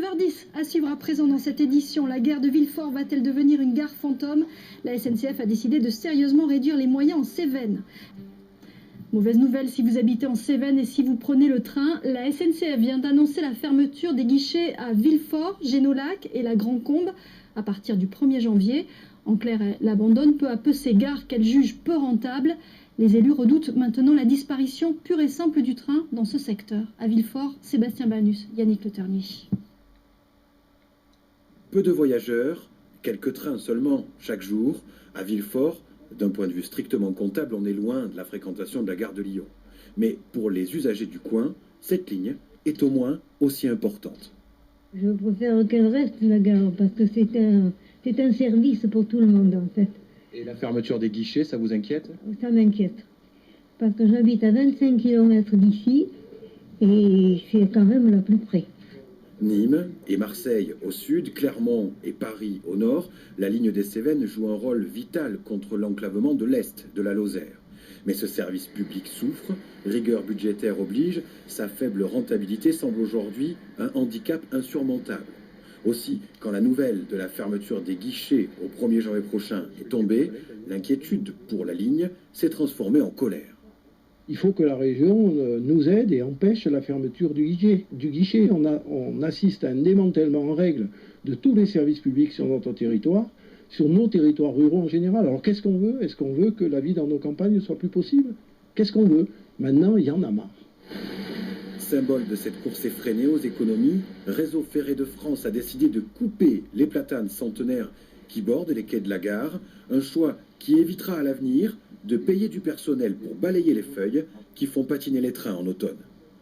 9h10 à suivre à présent dans cette édition. La gare de Villefort va-t-elle devenir une gare fantôme? La SNCF a décidé de sérieusement réduire les moyens en Cévennes. Mauvaise nouvelle si vous habitez en Cévennes et si vous prenez le train. La SNCF vient d'annoncer la fermeture des guichets à Villefort, Génolac et la Grand-Combe à partir du 1er janvier. En clair, elle abandonne peu à peu ces gares qu'elle juge peu rentables. Les élus redoutent maintenant la disparition pure et simple du train dans ce secteur. À Villefort, Sébastien Banus, Yannick Le Ternier. Peu de voyageurs, quelques trains seulement chaque jour. À Villefort, d'un point de vue strictement comptable, on est loin de la fréquentation de la gare de Lyon. Mais pour les usagers du coin, cette ligne est au moins aussi importante. Je préfère qu'elle reste, la gare, parce que c'est un service pour tout le monde, en fait. Et la fermeture des guichets, ça vous inquiète? Ça m'inquiète. Parce que j'habite à 25 km d'ici, et c'est quand même le plus près. Nîmes et Marseille au sud, Clermont et Paris au nord, la ligne des Cévennes joue un rôle vital contre l'enclavement de l'Est de la Lozère. Mais ce service public souffre, rigueur budgétaire oblige, sa faible rentabilité semble aujourd'hui un handicap insurmontable. Aussi, quand la nouvelle de la fermeture des guichets au 1er janvier prochain est tombée, l'inquiétude pour la ligne s'est transformée en colère. Il faut que la région nous aide et empêche la fermeture du guichet. On assiste à un démantèlement en règle de tous les services publics sur notre territoire, sur nos territoires ruraux en général. Alors qu'est-ce qu'on veut? Est-ce qu'on veut que la vie dans nos campagnes ne soit plus possible? Qu'est-ce qu'on veut? Maintenant, il y en a marre. Symbole de cette course effrénée aux économies, Réseau Ferré de France a décidé de couper les platanes centenaires qui bordent les quais de la gare, un choix qui évitera à l'avenir de payer du personnel pour balayer les feuilles qui font patiner les trains en automne.